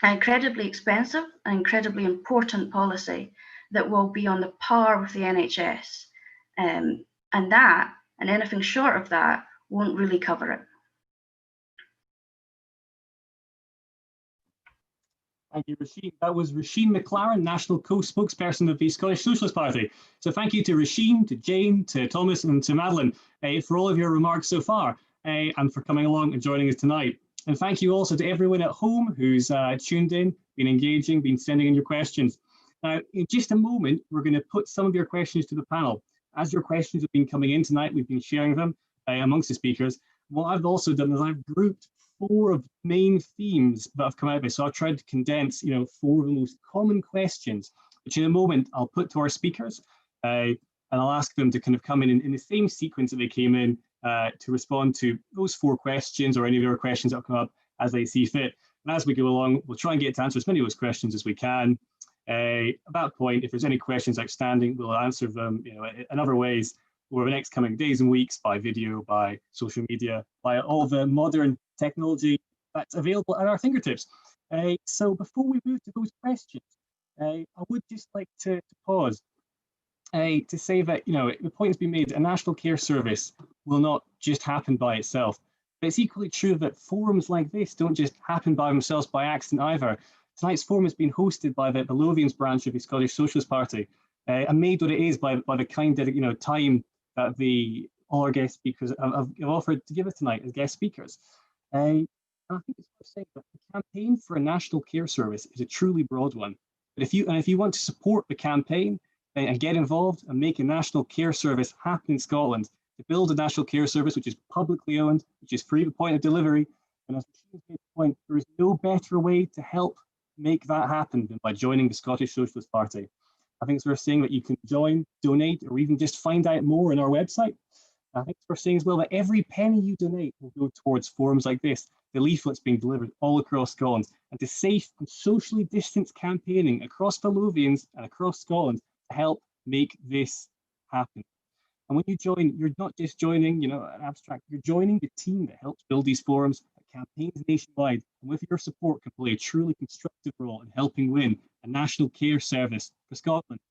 An incredibly expensive and incredibly important policy that will be on the par with the NHS. And that, and anything short of that, won't really cover it. Thank you, Róisín. That was Róisín McLaren, National Co-Spokesperson of the Scottish Socialist Party. So thank you to Róisín, to Jane, to Thomas and to Madeline for all of your remarks so far and for coming along and joining us tonight. And thank you also to everyone at home who's tuned in, been engaging, been sending in your questions. Now, in just a moment, we're going to put some of your questions to the panel. As your questions have been coming in tonight, we've been sharing them amongst the speakers. What I've also done is I've grouped 4 of main themes that have come out of it. So I've tried to condense, 4 of the most common questions, which in a moment I'll put to our speakers, and I'll ask them to kind of come in the same sequence that they came in to respond to those 4 questions or any of the other questions that will come up as they see fit. And as we go along, we'll try and get to answer as many of those questions as we can. At that point, if there's any questions outstanding, we'll answer them in other ways over the next coming days and weeks, by video, by social media, by all the modern technology that's available at our fingertips. So before we move to those questions, I would just like to pause to say that, the point has been made, a national care service will not just happen by itself. But it's equally true that forums like this don't just happen by themselves by accident either. Tonight's forum has been hosted by the Lothians branch of the Scottish Socialist Party and made what it is by the kind time that all our guest speakers have offered to give us tonight as guest speakers. I think it's worth saying that the campaign for a national care service is a truly broad one. But if you want to support the campaign and get involved and make a national care service happen in Scotland, to build a national care service which is publicly owned, which is free at the point of delivery, and as Róisín's made the point, there is no better way to help make that happen than by joining the Scottish Socialist Party. I think it's worth saying that you can join, donate, or even just find out more on our website. I think it's worth saying as well that every penny you donate will go towards forums like this, the leaflets being delivered all across Scotland, and to safe and socially distanced campaigning across the Lothians and across Scotland to help make this happen. And when you join, you're not just joining, an abstract, you're joining the team that helps build these forums, that campaigns nationwide, and with your support can play a truly constructive role in helping win a national care service for Scotland.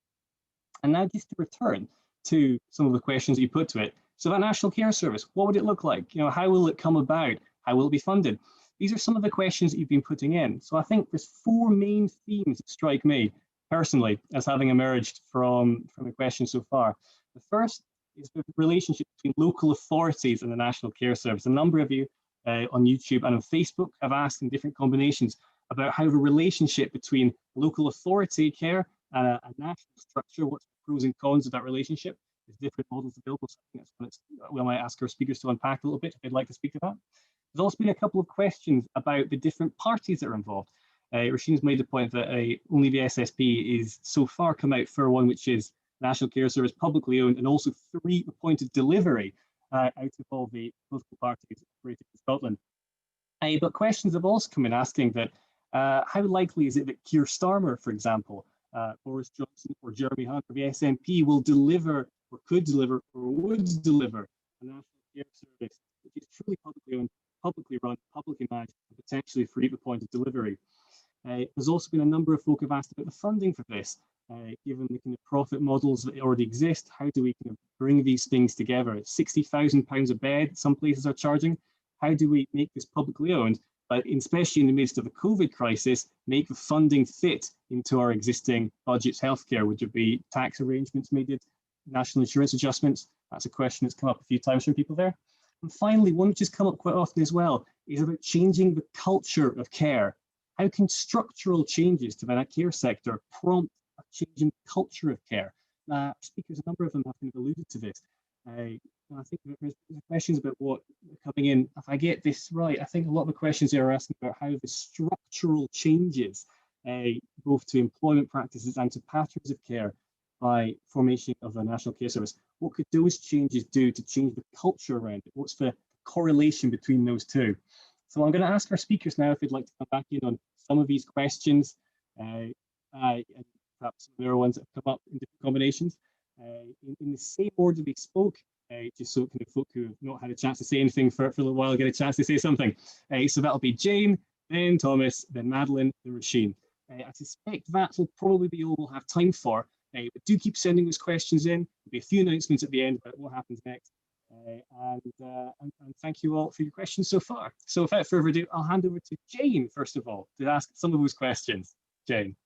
And now just to return to some of the questions that you put to it. So that national care service, what would it look like? How will it come about? How will it be funded? These are some of the questions that you've been putting in. So I think there's 4 main themes that strike me personally as having emerged from the questions so far. The first is the relationship between local authorities and the National Care Service. A number of you on YouTube and on Facebook have asked in different combinations about how the relationship between local authority care and a national structure, what's the pros and cons of that relationship. There's different models available, so I think that's what we might ask our speakers to unpack a little bit if they'd like to speak to that. There's also been a couple of questions about the different parties that are involved. Róisín's made the point that only the SSP is so far come out for one which is National Care Service publicly owned, and also 3 appointed delivery out of all the political parties operating in Scotland. But questions have also come in asking that how likely is it that Keir Starmer, for example, Boris Johnson or Jeremy Hunt or the SNP will deliver or could deliver or would deliver a national care service which is truly publicly owned, publicly run, publicly managed, and potentially free at point of delivery. There's also been a number of folk have asked about the funding for this. Given the kind of profit models that already exist, how do we kind of bring these things together? £60,000 a bed, some places are charging. How do we make this publicly owned, but especially in the midst of a COVID crisis, make the funding fit into our existing budgets, healthcare? Would there be tax arrangements needed, national insurance adjustments? That's a question that's come up a few times from people there. And finally, one which has come up quite often as well is about changing the culture of care. How can structural changes to the care sector prompt a change in culture of care? Speakers, a number of them have kind of alluded to this. I think there's questions about what coming in. If I get this right, I think a lot of the questions are asking about how the structural changes, both to employment practices and to patterns of care by formation of a national care service, what could those changes do to change the culture around it? What's the correlation between those two? So I'm going to ask our speakers now if they'd like to come back in on some of these questions, and perhaps some of the other ones that have come up in different combinations. In the same order they spoke, just so kind of folk who have not had a chance to say anything for a little while get a chance to say something. So that'll be Jane, then Thomas, then Madeline, then Róisín. I suspect that will probably be all we'll have time for. But do keep sending those questions in. There'll be a few announcements at the end about what happens next. And thank you all for your questions so far. So without further ado, I'll hand over to Jane, first of all, to ask some of those questions. Jane.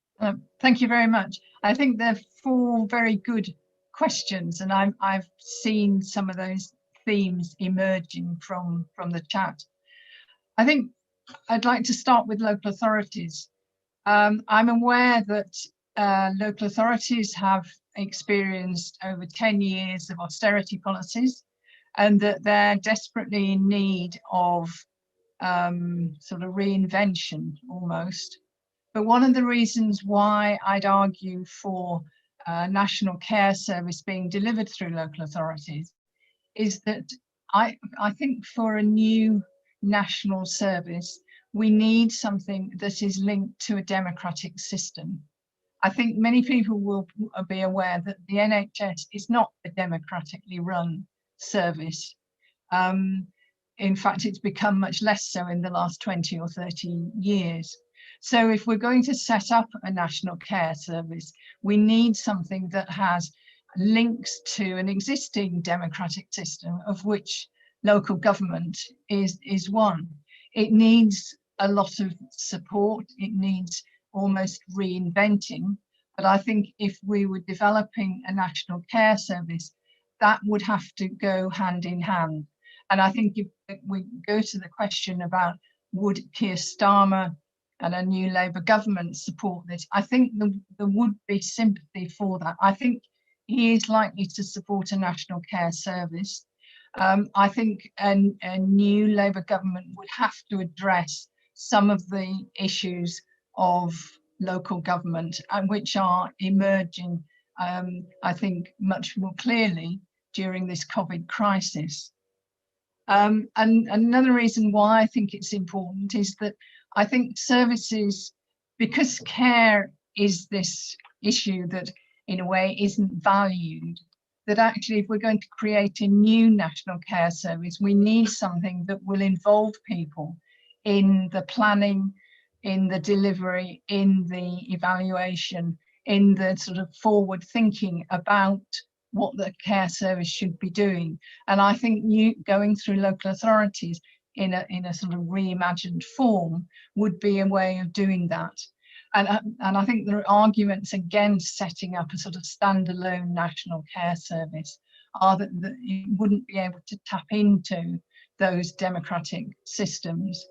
Thank you very much. I think they're 4 very good questions, and I've seen some of those themes emerging from the chat. I think I'd like to start with local authorities. I'm aware that local authorities have experienced over 10 years of austerity policies, and that they're desperately in need of sort of reinvention almost. But one of the reasons why I'd argue for national care service being delivered through local authorities is that I think for a new national service, we need something that is linked to a democratic system. I think many people will be aware that the NHS is not a democratically run service. In fact, it's become much less so in the last 20 or 30 years. So if we're going to set up a national care service, we need something that has links to an existing democratic system, of which local government is one. It needs a lot of support. It needs almost reinventing. But I think if we were developing a national care service, that would have to go hand in hand. And I think if we go to the question about would Keir Starmer and a new Labour government support this, I think there would be sympathy for that. I think he is likely to support a national care service. I think a new Labour government would have to address some of the issues of local government, and which are emerging, I think, much more clearly during this COVID crisis. And another reason why I think it's important is that I think services, because care is this issue that in a way isn't valued, that actually if we're going to create a new national care service, we need something that will involve people in the planning, in the delivery, in the evaluation, in the sort of forward thinking about what the care service should be doing. And I think going through local authorities in a sort of reimagined form would be a way of doing that. And I think there are arguments against setting up a sort of standalone national care service are that it wouldn't be able to tap into those democratic systems,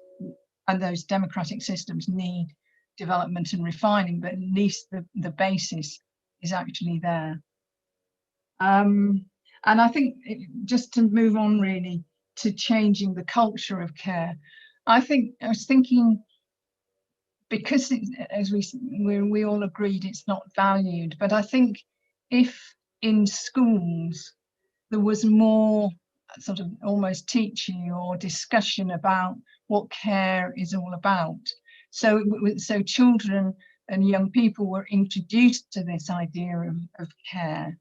and those democratic systems need development and refining, but at least the basis is actually there. And I think just to move on really to changing the culture of care, I was thinking, because as we all agreed it's not valued, but I think if in schools there was more sort of almost teaching or discussion about what care is all about, so children and young people were introduced to this idea of care,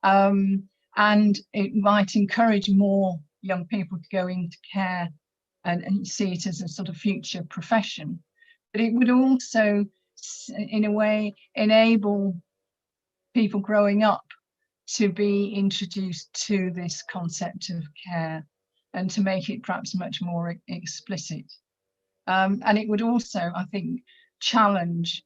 and it might encourage more young people to go into care and see it as a sort of future profession. But it would also, in a way, enable people growing up to be introduced to this concept of care and to make it perhaps much more explicit. And it would also, I think, challenge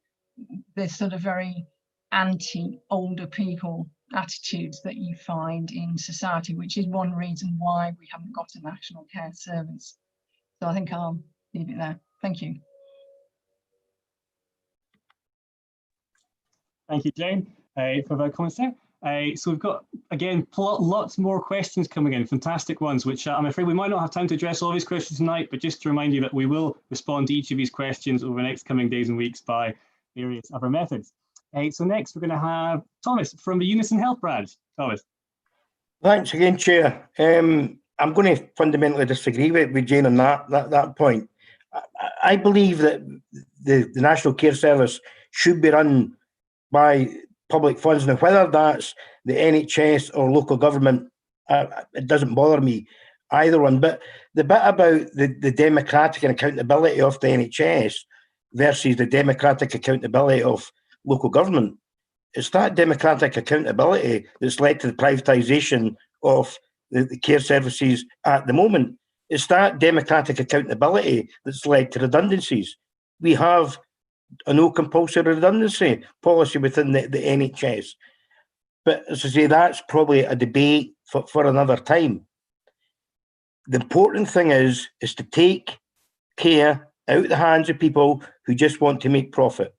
this sort of very anti-older people attitudes that you find in society, which is one reason why we haven't got a national care service. So I think I'll leave it there. Thank you. Thank you, Jane, for that comments there. So we've got, again, lots more questions coming in, fantastic ones, which I'm afraid we might not have time to address all these questions tonight, but just to remind you that we will respond to each of these questions over the next coming days and weeks by various other methods. So next, we're going to have Thomas from the UNISON Health branch. Thomas. Thanks again, Chair. I'm going to fundamentally disagree with Jane on that point. I believe that the National Care Service should be run by public funds. Now, whether that's the NHS or local government, it doesn't bother me, either one. But the bit about the democratic and accountability of the NHS versus the democratic accountability of local government, it's that democratic accountability that's led to the privatisation of the care services at the moment. It's that democratic accountability that's led to redundancies. We have a no compulsory redundancy policy within the NHS. But as I say, that's probably a debate for another time. The important thing is to take care out of the hands of people who just want to make profit.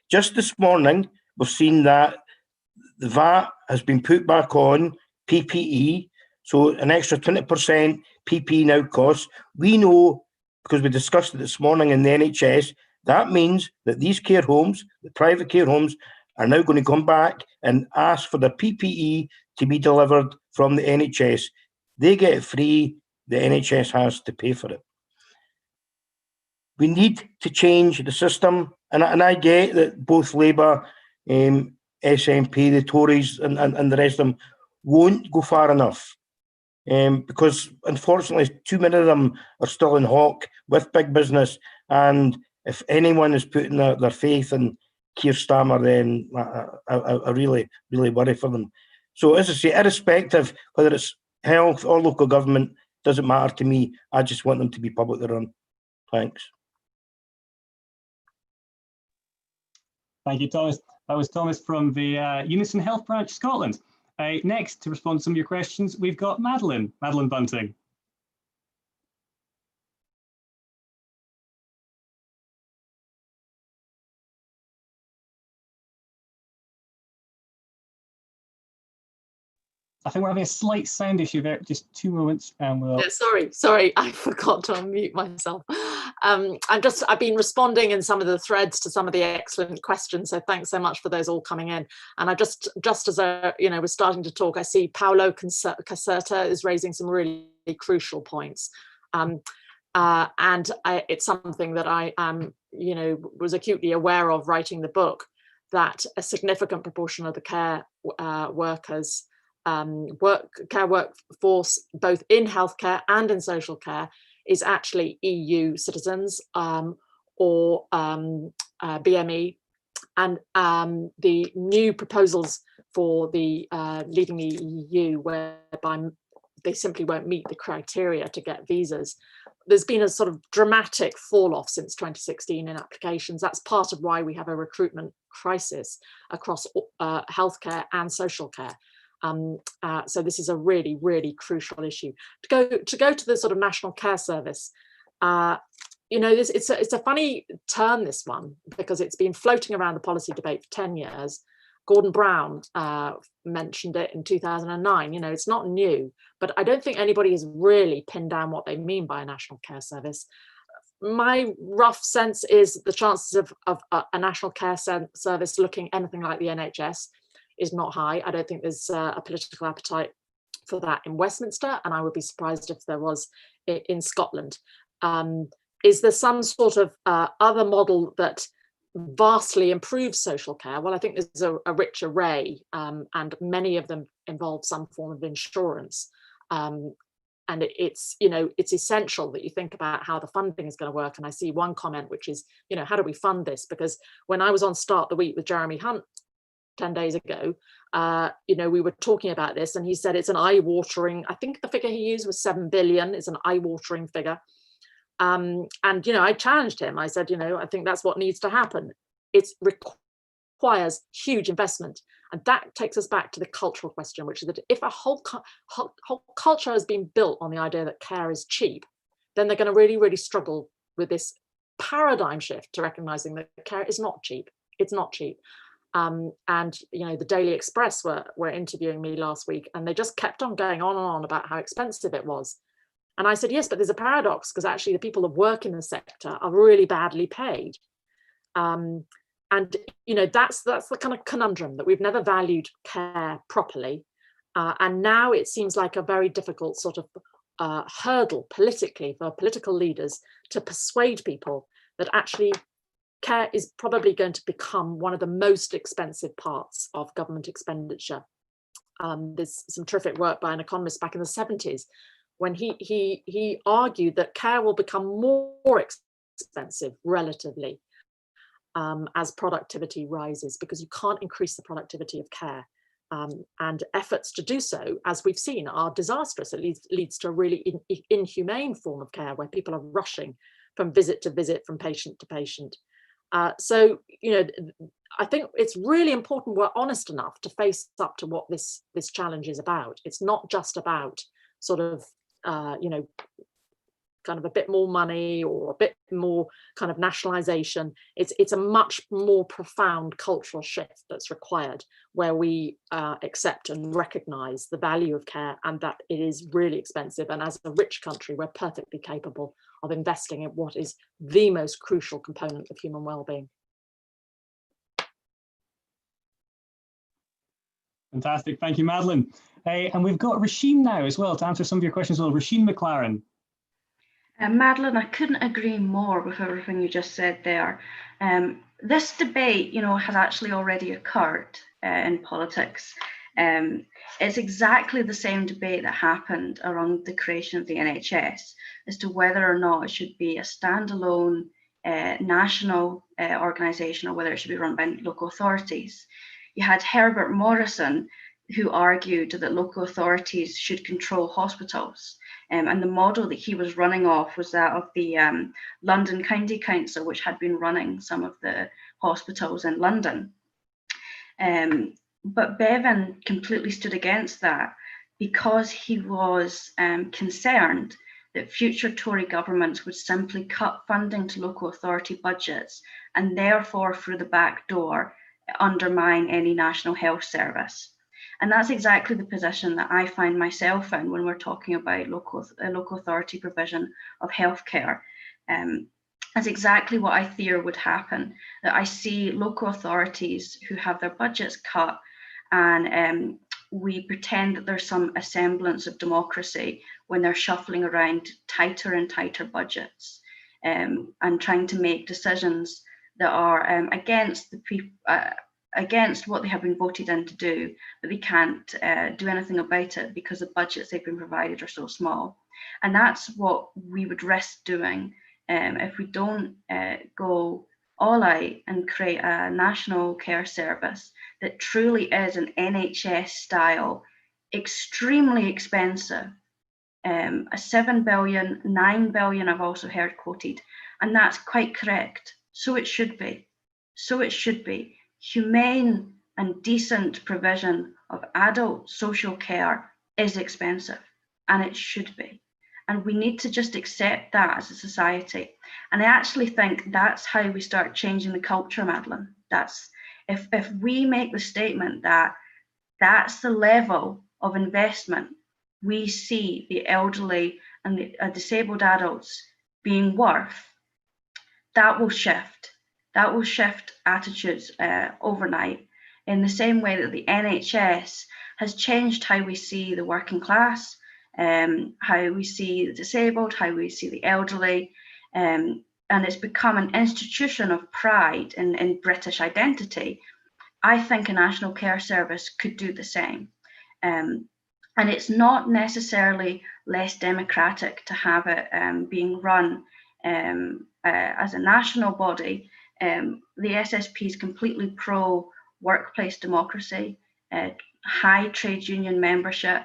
Just this morning, we've seen that the VAT has been put back on PPE, so an extra 20% PPE now costs. We know, because we discussed it this morning in the NHS, that means that these care homes, the private care homes, are now going to come back and ask for the PPE to be delivered from the NHS. They get it free, the NHS has to pay for it. We need to change the system, and I get that both Labour, SNP, the Tories and the rest of them won't go far enough, because unfortunately too many of them are still in hock with big business, and if anyone is putting their faith in Keir Starmer, then I really worry for them. So as I say, irrespective whether it's health or local government, doesn't matter to me. I just want them to be publicly run. Thanks. Thank you, Thomas. That was Thomas from the UNISON Health Branch, Scotland. Next, to respond to some of your questions, we've got Madeline Bunting. I think we're having a slight sound issue there. Just 2 moments, and we'll. Yeah, sorry, I forgot to unmute myself. I've been responding in some of the threads to some of the excellent questions, so thanks so much for those all coming in. And I just as we're starting to talk, I see Paolo Caserta is raising some really crucial points, and it's something that I was acutely aware of writing the book, that a significant proportion of the care workers. Care workforce, both in healthcare and in social care, is actually EU citizens or BME, and the new proposals for the leaving the EU, whereby they simply won't meet the criteria to get visas. There's been a sort of dramatic fall off since 2016 in applications. That's part of why we have a recruitment crisis across healthcare and social care. So this is a really crucial issue. To go to the sort of National Care Service, it's a funny term, this one, because it's been floating around the policy debate for 10 years. Gordon Brown mentioned it in 2009. It's not new, but I don't think anybody has really pinned down what they mean by a National Care Service. My rough sense is the chances of a National Care Service looking anything like the NHS is not high. I don't think there's a political appetite for that in Westminster, and I would be surprised if there was in Scotland. Is there some sort of other model that vastly improves social care? Well, I think there's a rich array, and many of them involve some form of insurance. And it's essential that you think about how the funding is going to work. And I see one comment, which is, how do we fund this? Because when I was on Start the Week with Jeremy Hunt 10 days ago, we were talking about this, and he said it's an eye-watering, I think the figure he used was 7 billion. It's an eye-watering figure. And I challenged him. I said, I think that's what needs to happen. It's requires huge investment. And that takes us back to the cultural question, which is that if a whole culture has been built on the idea that care is cheap, then they're going to really, really struggle with this paradigm shift to recognizing that care is not cheap. It's not cheap. And the Daily Express were interviewing me last week, and they just kept on going on and on about how expensive it was. And I said, yes, but there's a paradox, because actually the people that work in the sector are really badly paid. And that's the kind of conundrum, that we've never valued care properly. And now it seems like a very difficult sort of hurdle politically for political leaders to persuade people that actually care is probably going to become one of the most expensive parts of government expenditure. There's some terrific work by an economist back in the 70s when he argued that care will become more expensive relatively as productivity rises, because you can't increase the productivity of care. And efforts to do so, as we've seen, are disastrous. It leads to a really inhumane form of care where people are rushing from visit to visit, from patient to patient. So, I think it's really important we're honest enough to face up to what this challenge is about. It's not just about sort of, kind of a bit more money or a bit more kind of nationalization. It's a much more profound cultural shift that's required, where we accept and recognize the value of care and that it is really expensive. And as a rich country, we're perfectly capable of investing in what is the most crucial component of human well-being. Fantastic, thank you, Madeline. And we've got Róisín now as well to answer some of your questions as well. Róisín McLaren. Madeline, I couldn't agree more with everything you just said there. This debate, has actually already occurred in politics. It's exactly the same debate that happened around the creation of the NHS as to whether or not it should be a standalone national organisation or whether it should be run by local authorities. You had Herbert Morrison, who argued that local authorities should control hospitals. And the model that he was running off was that of the London County Council, which had been running some of the hospitals in London. But Bevan completely stood against that because he was concerned that future Tory governments would simply cut funding to local authority budgets and therefore through the back door undermine any national health service. And that's exactly the position that I find myself in when we're talking about local authority provision of healthcare. That's exactly what I fear would happen, that I see local authorities who have their budgets cut and we pretend that there's some semblance of democracy when they're shuffling around tighter and tighter budgets and trying to make decisions that are against the people, against what they have been voted in to do, but they can't do anything about it because the budgets they've been provided are so small. And that's what we would risk doing if we don't go all out and create a national care service that truly is an NHS style, extremely expensive, a 7 billion, 9 billion I've also heard quoted, and that's quite correct. So it should be. So it should be. Humane and decent provision of adult social care is expensive, and it should be. And we need to just accept that as a society. And I actually think that's how we start changing the culture, Madeline. That's if we make the statement that that's the level of investment we see the elderly and the disabled adults being worth, that will shift. That will shift attitudes overnight, in the same way that the NHS has changed how we see the working class, how we see the disabled, how we see the elderly, and it's become an institution of pride in British identity. I think a national care service could do the same. And it's not necessarily less democratic to have it being run as a national body. The SSP is completely pro workplace democracy, high trade union membership,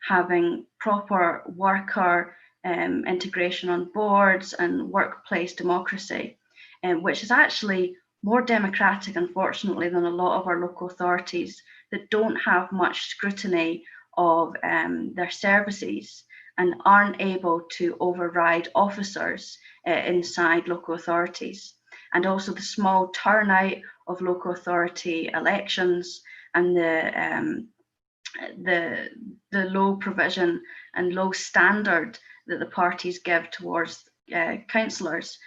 having proper worker integration on boards and workplace democracy, which is actually more democratic, unfortunately, than a lot of our local authorities that don't have much scrutiny of their services and aren't able to override officers inside local authorities. And also the small turnout of local authority elections and the low provision and low standard that the parties give towards councillors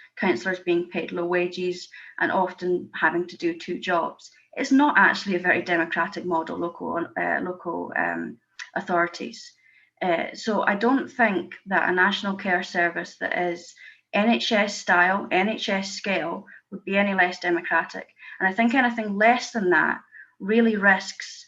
being paid low wages and often having to do 2 jobs. It's not actually a very democratic model, local authorities. So I don't think that a national care service that is NHS style, NHS scale would be any less democratic. And I think anything less than that really risks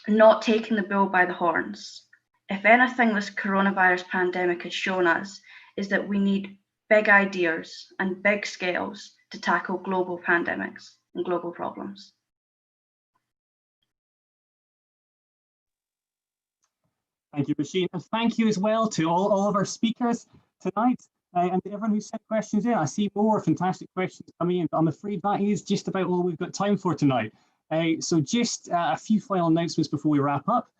not taking the bull by the horns. If anything, this coronavirus pandemic has shown us is that we need big ideas and big scales to tackle global pandemics and global problems. Thank you, Róisín, and thank you as well to all of our speakers tonight and to everyone who sent questions in. I see more fantastic questions coming in, but I'm afraid that is just about all we've got time for tonight. So just a few final announcements before we wrap up.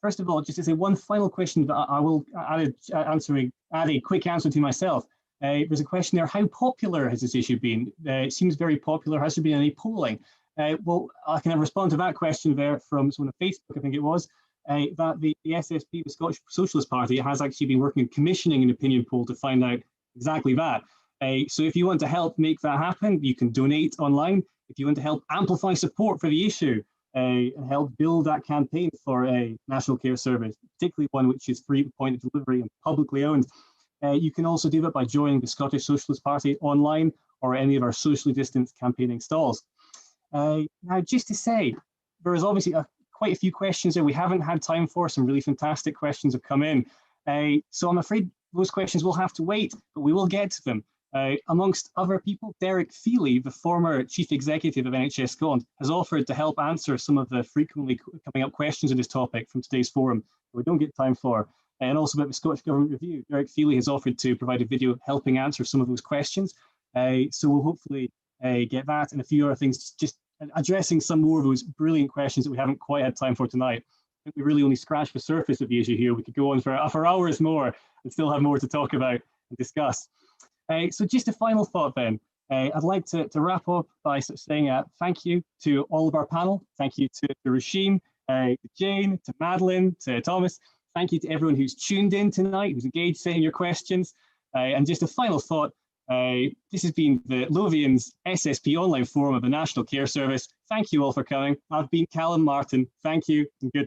First of all, just to say one final question that I will add a quick answer to myself. There's a question there: how popular has this issue been? It seems very popular. Has there been any polling? Well, I can respond to that question there from someone on Facebook, I think it was, that the SSP, the Scottish Socialist Party, has actually been working on commissioning an opinion poll to find out exactly that. So if you want to help make that happen, you can donate online. If you want to help amplify support for the issue and help build that campaign for a national care service, particularly one which is free point of delivery and publicly owned, you can also do that by joining the Scottish Socialist Party online or any of our socially distanced campaigning stalls. Now, just to say, there is obviously quite a few questions that we haven't had time for. Some really fantastic questions have come in. So I'm afraid those questions will have to wait, but we will get to them. Amongst other people, Derek Feely, the former Chief Executive of NHS Scotland, has offered to help answer some of the frequently coming up questions on this topic from today's forum that we don't get time for. And also about the Scottish Government Review, Derek Feely has offered to provide a video helping answer some of those questions. So we'll hopefully get that and a few other things, just addressing some more of those brilliant questions that we haven't quite had time for tonight. I think we really only scratched the surface of the issue here. We could go on for hours more and still have more to talk about and discuss. So just a final thought then. I'd like to wrap up by saying thank you to all of our panel. Thank you to Róisín, to Jane, to Madeline, to Thomas. Thank you to everyone who's tuned in tonight, who's engaged, saying your questions. And just a final thought, this has been the Lothians SSP online forum of the National Care Service. Thank you all for coming. I've been Calum Martin. Thank you and good night.